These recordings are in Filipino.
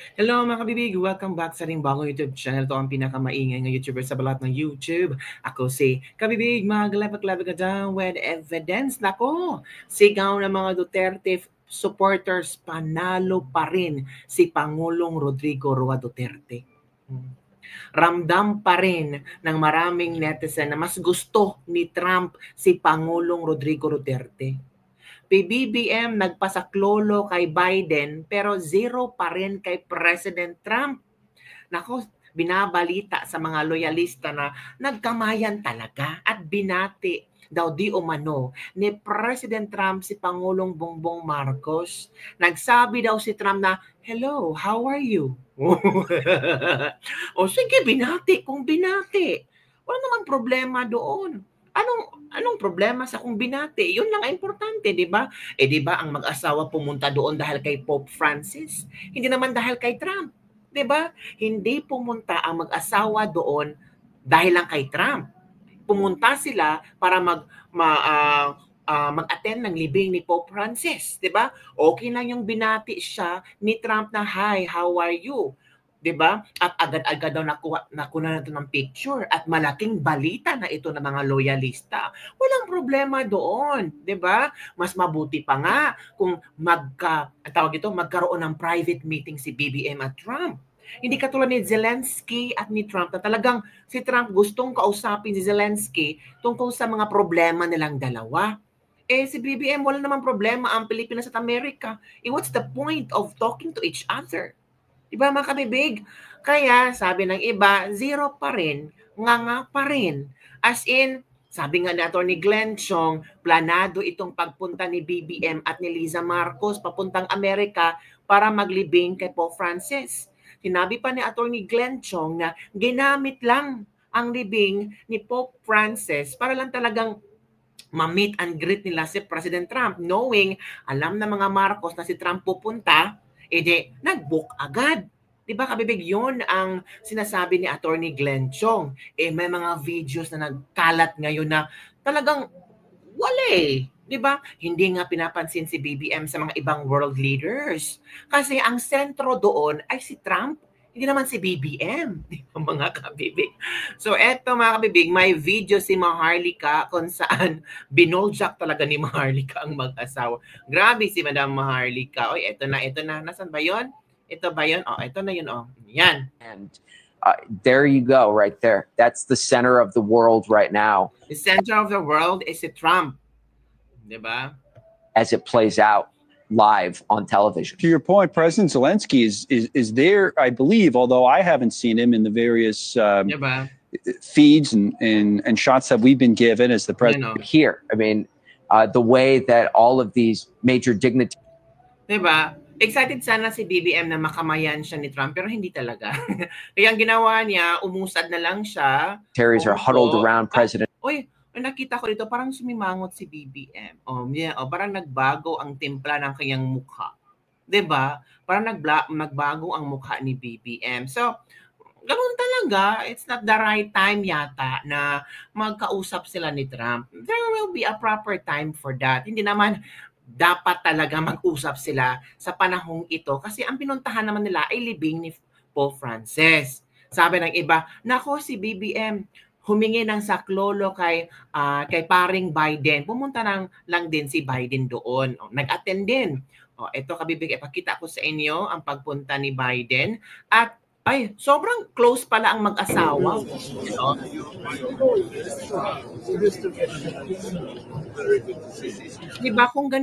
Hello mga kabibig! Welcome back sa ating bagong YouTube channel. Ito ang pinakamaingay ng YouTuber sa balat ng YouTube. Ako si Kabibig, maglabag-labag ka dyan with evidence. Nako, sigaw ng mga Duterte supporters, panalo pa rin si Pangulong Rodrigo Roa Duterte. Ramdam pa rin ng maraming netizen na mas gusto ni Trump si Pangulong Rodrigo Duterte. PBBM nagpasaklolo kay Biden pero zero pa rin kay President Trump. Nako, binabalita sa mga loyalista na nagkamayan talaga at binati daw di umano ni President Trump si Pangulong Bongbong Marcos. Nagsabi daw si Trump na, "Hello, how are you?" O sige, binati kung binati. Wala namang problema doon. Anong problema sa kung binati? Yun lang ang importante, di ba? Di ba ang mag-asawa pumunta doon dahil kay Pope Francis? Hindi naman dahil kay Trump. Di ba? Hindi pumunta ang mag-asawa doon dahil lang kay Trump. Pumunta sila para mag-attend ng libing ni Pope Francis, 'di ba? Okay lang yung binati siya ni Trump na, "Hi, how are you?" 'Di ba? At agad-agad daw nakuha na ito ng picture at malaking balita na ito ng mga loyalista. Walang problema doon, 'di ba? Mas mabuti pa nga kung magkaroon ng private meeting si BBM at Trump. Hindi katulad ni Zelensky at ni Trump na talagang si Trump gustong kausapin si Zelensky tungkol sa mga problema nilang dalawa. Si BBM wala namang problema ang Pilipinas at Amerika. What's the point of talking to each other? Diba mga kabibig? Kaya sabi ng iba, zero pa rin, nga pa rin. As in, sabi nga ni Atty. Glenn Chong, planado itong pagpunta ni BBM at ni Liza Marcos papuntang Amerika para maglibing kay Pope Francis. Sinabi pa ni Atty. Glenn Chong na ginamit lang ang libing ni Pope Francis para lang talagang ma-meet and greet nila si President Trump, knowing, alam na mga Marcos na si Trump pupunta, nag-book agad. Diba kabibig, yun ang sinasabi ni Atty. Glenn Chong. May mga videos na nagkalat ngayon na talagang wala Diba? Hindi nga pinapansin si BBM sa mga ibang world leaders. Kasi ang sentro doon ay si Trump, hindi naman si BBM, mga kabibig. So eto mga kabibig, may video si Maharlika kung saan binoljak talaga ni Maharlika ang mag-asawa. Grabe si Madam Maharlika. Oy, eto na. Nasaan ba yun? Ito ba yun? Eto na yun. Yan. And there you go, right there. That's the center of the world right now. The center of the world is si Trump. Diba? As it plays out live on television. To your point, President Zelensky is there, I believe, although I haven't seen him in the various feeds and shots that we've been given as the president. Here, I mean, the way that all of these major dignitaries. Diba? Excited sana si BBM na makamayan siya ni Trump, pero hindi talaga. Kaya ang ginawa niya, umusad na lang siya. Are huddled around President. Nakita ko dito, parang sumimangot si BBM. Parang nagbago ang timpla ng kanyang mukha. 'Di ba? Parang nagbago ang mukha ni BBM. So, ganoon talaga. It's not the right time yata na magkausap sila ni Trump. There will be a proper time for that. Hindi naman dapat talaga mag-usap sila sa panahong ito kasi ang pinuntahan naman nila ay libing ni Pope Francis. Sabi ng iba, nako si BBM, humingi ng saklolo kay paring Biden. Pumunta lang din si Biden doon. Nag-attend din. Ito kabibig, ipakita ko sa inyo ang pagpunta ni Biden. At sobrang close pala ang mag-asawa. Diba kung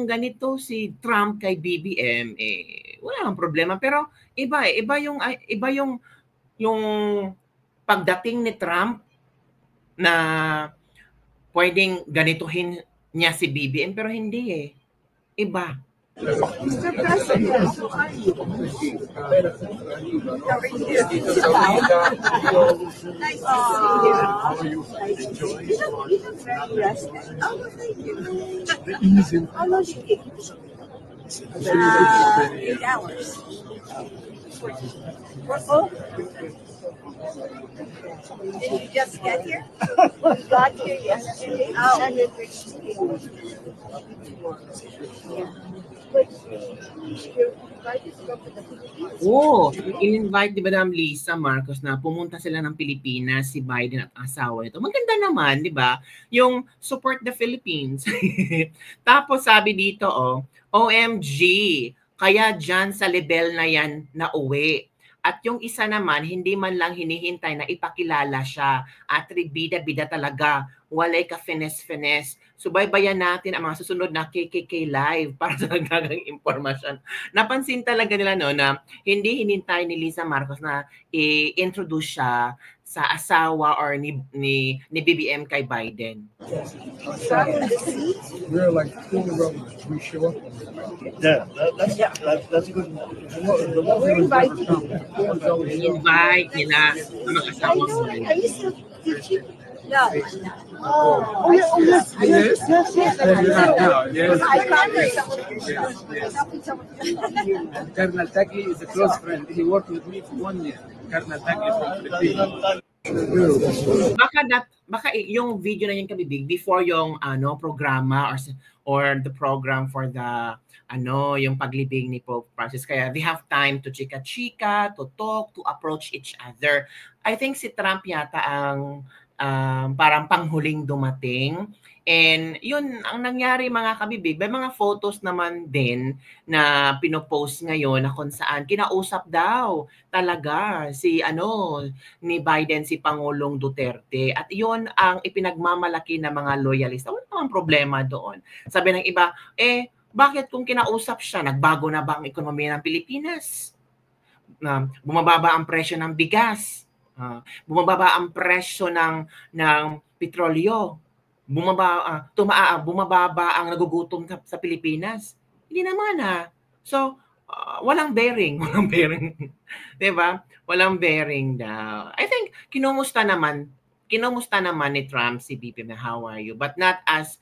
ganito si Trump kay BBM, wala nang problema. Pero iba yung pagdating ni Trump na pwedeng ganituhin niya si BBM pero hindi Iba. Mr. President, who are you? You look very rested. Thank you. How long did it take? 8 hours. Did you just get here? We got here yesterday. in-invite ni Madam Lisa Marcos na pumunta sila ng Pilipinas, si Biden at asawa nito. Maganda naman, di ba? Yung support the Philippines. Tapos sabi dito, OMG, kaya dyan sa level na yan na uwi. At yung isa naman, hindi man lang hinihintay na ipakilala siya. At bida-bida talaga. Walay ka finesse-finesse. Subaybayan natin ang mga susunod na KKK Live para sa nagdagang impormasyon. Napansin talaga nila na hindi hinintay ni Lisa Marcos na i-introduce siya sa asawa or ni BBM kay Biden. We're like fooling around. We show up. Yeah, that's good. Invite nila ang mga asawa mo. Yeah. Yes. Colonel Taki is a close friend. He worked with me for 1 year. Colonel Taki is from Philippines. Baka yung video na yung kabibig before yung programa or the program for the yung paglibing ni Pope Francis, kaya they have time to chika-chika, to talk, to approach each other. I think si Trump yata ang parang panghuling dumating. And yun, ang nangyari mga kabibig, may mga photos naman din na pinopost ngayon na kung saan kinausap daw talaga si ni Biden si Pangulong Duterte. At yun ang ipinagmamalaki ng mga loyalista. Wala namang problema doon. Sabi ng iba, bakit kung kinausap siya, nagbago na ba ang ekonomiya ng Pilipinas? Bumababa ang presyo ng bigas. Bumababa ang presyo ng petrolyo. Bumababa ang nagugutom sa Pilipinas. Hindi naman So, walang bearing. 'Di ba? Walang bearing daw. I think kinumusta naman ni Trump si BBM na how are you? But not as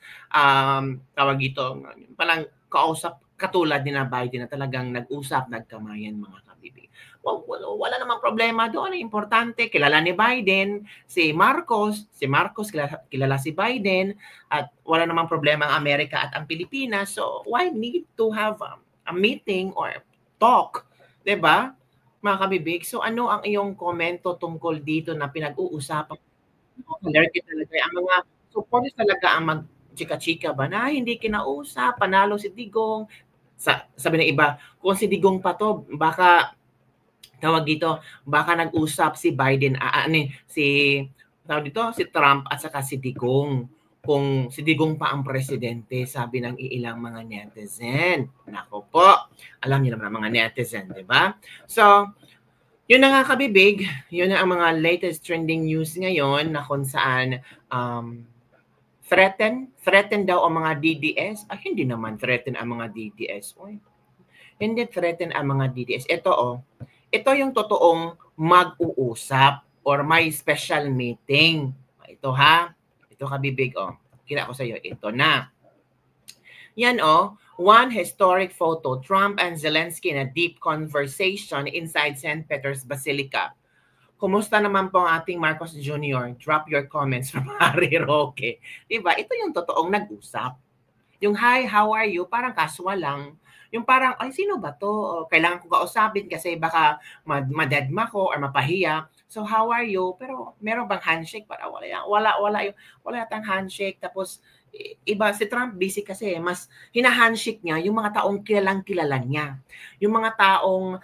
tawag ito, palang kausap katulad ni na Biden na talagang nag-usap, nagkamayan mga kabibig. Wala namang problema doon. Importante, kilala ni Biden si Marcos kilala si Biden, at wala namang problema ang Amerika at ang Pilipinas. So why need to have a meeting or talk, 'di ba? Mga kabibig. So ano ang iyong komento tungkol dito na pinag-uusapan? Talaga ang mga supporters talaga ang mag-chika-chika ba na hindi kinausap, panalo si Digong. Sabi ng iba, kung si Digong pa to, baka baka nag-usap si Biden, si Trump at saka si Digong. Kung si Digong pa ang presidente, sabi ng ilang mga netizen. Nako po, alam niyo naman ang mga netizen, di ba? So, yun na nga kabibig, yun na ang mga latest trending news ngayon na kung saan threaten daw ang mga DDS. Hindi naman threaten ang mga DDS. Hindi threaten ang mga DDS. Ito yung totoong mag-uusap or may special meeting. Ito kabibig Kila ko sa iyo, ito na. Yan one historic photo, Trump and Zelensky in a deep conversation inside St. Peter's Basilica. Kumusta naman po ang ating Marcos Jr.? Drop your comments from Harry Roque. Diba? Ito yung totoong nag-usap. Yung hi, how are you? Parang casual lang. Yung parang, sino ba to? Kailangan ko kausapin kasi baka madedma ko or mapahiya. So, how are you? Pero meron bang handshake? Para wala yatang handshake. Tapos, iba, si Trump busy kasi mas hina-handshake niya yung mga taong kilalang-kilala niya. Yung mga taong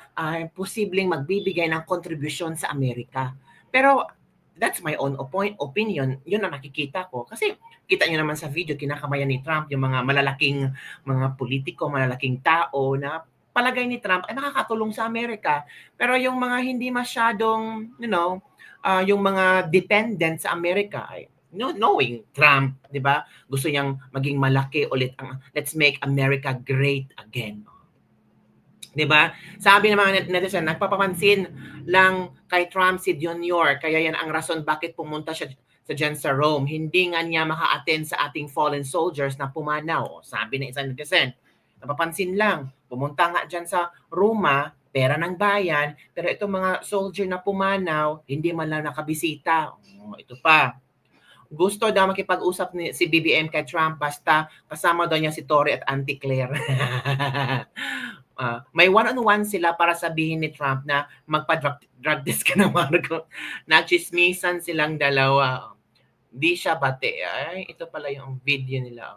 posibleng magbibigay ng kontribusyon sa Amerika. Pero, that's my own opinion. Yun ang nakikita ko. Kasi, kita nyo naman sa video, kinakamayan ni Trump yung mga malalaking mga politiko, malalaking tao na palagay ni Trump ay nakakatulong sa Amerika. Pero yung mga hindi masyadong, yung mga dependent sa Amerika, knowing Trump, di ba? Gusto niyang maging malaki ulit ang let's make America great again. Di ba? Sabi ng mga netizen, nagpapapansin lang kay Trump si Jr. Kaya yan ang rason bakit pumunta siya sa Rome. Hindi nga niya maka-attend sa ating fallen soldiers na pumanaw. Sabi ng isang netizen, napapansin lang, pumunta nga dyan sa Roma, pera ng bayan, pero itong mga soldier na pumanaw, hindi man lang nakabisita. Ito pa. Gusto daw makipag-usap si BBM kay Trump basta kasama daw niya si Tory at Auntie Claire. May one-on-one sila para sabihin ni Trump na magpa-drug test ka na, Marco. Nachismisan silang dalawa. Di siya bate. Ay, ito pala yung video nila.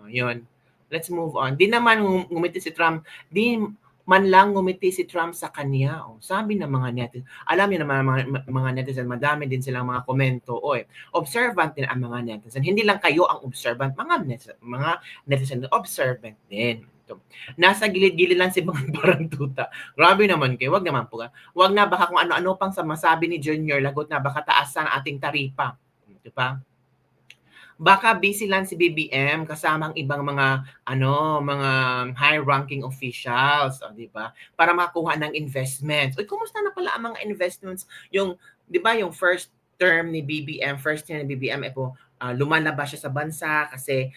Yun. Let's move on. Di naman ngumiti si Trump. Di man lang ngumiti si Trump sa kanya. Sabi ng mga netizen. Alam niyo naman mga netizen, madami din silang mga komento. Observant din ang mga netizen. Hindi lang kayo ang observant. Mga netizen observant din. Nasa gilid-gilid lang si mga Barantuta. Grabe naman kayo. Wag naman po. Wag na baka kung ano-ano pang masabi ni Junior, lagot na baka taasan ating taripa. Diba? Baka busy lang si BBM kasama ang ibang mga mga high-ranking officials, di ba? Para makuha ng investments. Kumusta na pala ang mga investments? Yung, di ba, yung first term ni BBM, lumalabas siya sa bansa kasi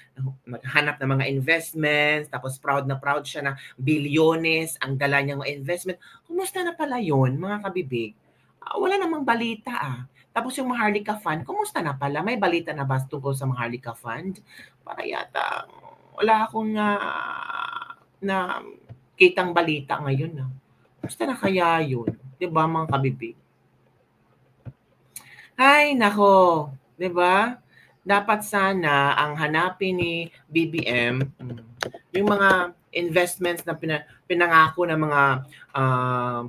maghanap ng mga investments, tapos proud na proud siya na bilyones ang dala niyang investment. Kumusta na pala yun, mga kabibig? Wala namang balita Tapos yung Maharlika Fund, kumusta na pala? May balita na ba tungkol sa Maharlika Fund? Para yata, wala akong na kitang balita ngayon. Kumusta na kaya yun? Diba mga kabibig? Ay, nako. Diba? Dapat sana ang hanapin ni BBM, yung mga investments na pinangako ng mga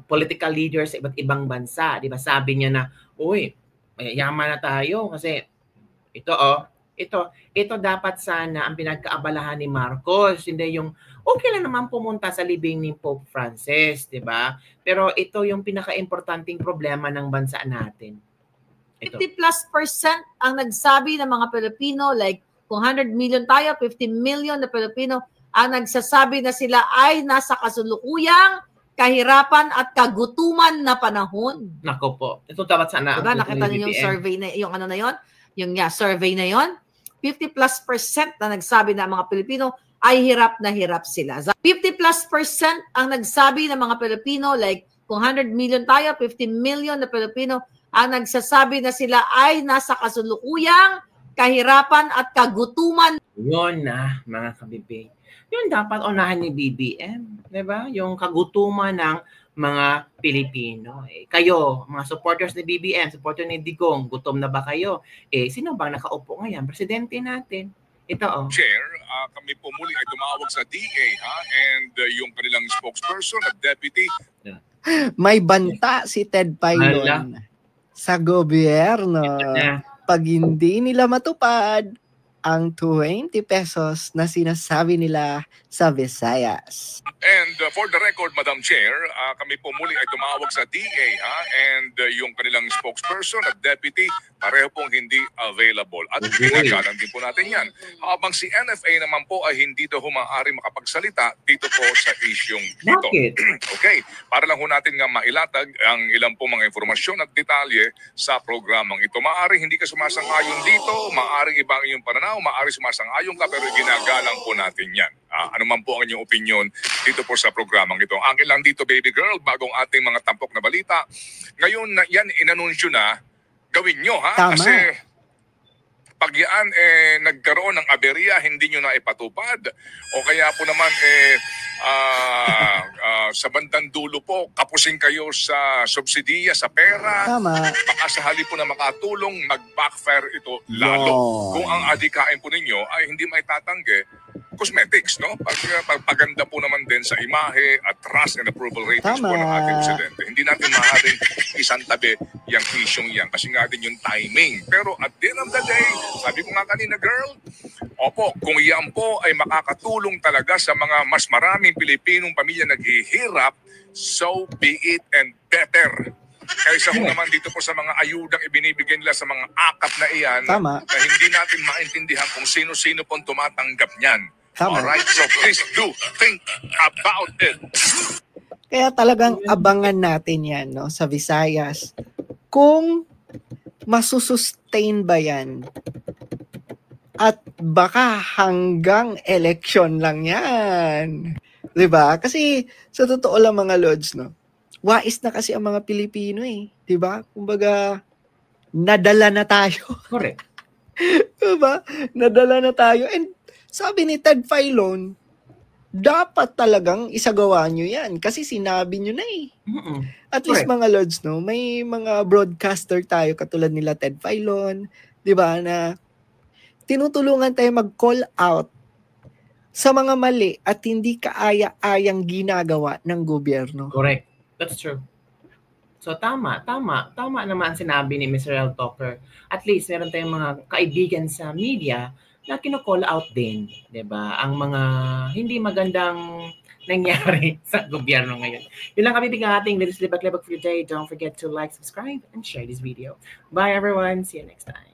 political leaders sa iba't ibang bansa. Diba? Sabi niya na, uy, yaman na tayo kasi ito dapat sana ang pinagkaabalahan ni Marcos, hindi yung okay lang naman pumunta sa libing ni Pope Francis, 'di ba? Pero ito yung pinaka-importanting problema ng bansa natin. 50+% ang nagsabi ng mga Pilipino, like kung 100 million tayo, 50 million na Pilipino ang nagsasabi na sila ay nasa kasulukuyang kahirapan at kagutuman na panahon. Nako po. Ito dapat sana. Diba, nakita niyo yung survey na yung ano na yon? Yung survey na yon? 50+% na nagsabi na mga Pilipino ay hirap na hirap sila. 50+% ang nagsabi ng mga Pilipino, like kung 100 million tayo, 50 million na Pilipino ang nagsasabi na sila ay nasa kasulukuyang kahirapan at kagutuman. Yun na, mga kabibig. Yun dapat unahan ni BBM, 'di ba? Yung kagutuman ng mga Pilipino. Kayo, mga supporters ni BBM, supporter ni Digong, gutom na ba kayo? Sino bang nakaupo ngayon? Presidente natin. Ito Chair, kami po muli ay tumawag sa DA and yung kanilang spokesperson at deputy. May banta si Ted Pailon sa gobyerno. Pag hindi nila matupad ang 20 pesos na sinasabi nila sa Visayas. And for the record, Madam Chair, kami po muli ay tumawag sa DA and yung kanilang spokesperson at deputy, pareho pong hindi available. At ginagalang din po natin yan. Habang si NFA naman po ay hindi daw maaari makapagsalita dito po sa isyong ito. Okay, para lang po natin nga mailatag ang ilang po mga informasyon at detalye sa programang ito. Maaari hindi ka sumasang-ayon dito, maaring iba ang iyong pananaw, maaari sumasang-ayon ka, pero ginagalang po natin yan. Ano man po ang inyong opinion dito po sa programang ito. Ang ilang dito, baby girl, bagong ating mga tampok na balita. Ngayon, yan inanunsyo na, gawin nyo, Tama. Kasi pag yan nagkaroon ng aberya, hindi nyo na ipatupad. O kaya po naman, sa bandang dulo po, kapusin kayo sa subsidiya, sa pera. Tama. Baka sa halip po na makatulong, mag-backfire ito lalo. Kung ang adikain po ninyo ay hindi maitatanggi, cosmetics, no? Pagpaganda po naman din sa imahe at trust and approval ratings po ng ating presidente. Hindi natin maaaring isang tabi yung isyong yan kasi nga din yung timing. Pero at the end of the day, sabi ko nga kanina, girl, opo, kung yan po ay makakatulong talaga sa mga mas maraming Pilipinong pamilya naghihirap, so be it and better. Kaysa kung naman dito po sa mga ayudang ibinibigay nila sa mga akap na iyan, Tama. na hindi natin maintindihan kung sino-sino pong tumatanggap niyan. Tama. Alright, so please do think about it. Kaya talagang abangan natin yan, no, sa Visayas. Kung masusustain ba yan? At baka hanggang election lang yan. Diba? Kasi sa totoo lang mga Lods, no, wais na kasi ang mga Pilipino eh. Diba? Kumbaga, nadala na tayo. Correct. Diba? Nadala na tayo. And sabi ni Ted Filon, dapat talagang isagawa nyo yan kasi sinabi nyo na eh. At least mga Lords, no, may mga broadcaster tayo katulad nila Ted Filon, di ba, na tinutulungan tayo mag-call out sa mga mali at hindi kaaya-ayang ginagawa ng gobyerno. Correct. That's true. So tama naman sinabi ni Mr. L. Talker. At least meron tayong mga kaibigan sa media na kino-call out din, 'di ba? Ang mga hindi magandang nangyari sa gobyerno ngayon. Yun lang kami bigyan ating Libak-Libak for today. Don't forget to like, subscribe, and share this video. Bye everyone. See you next time.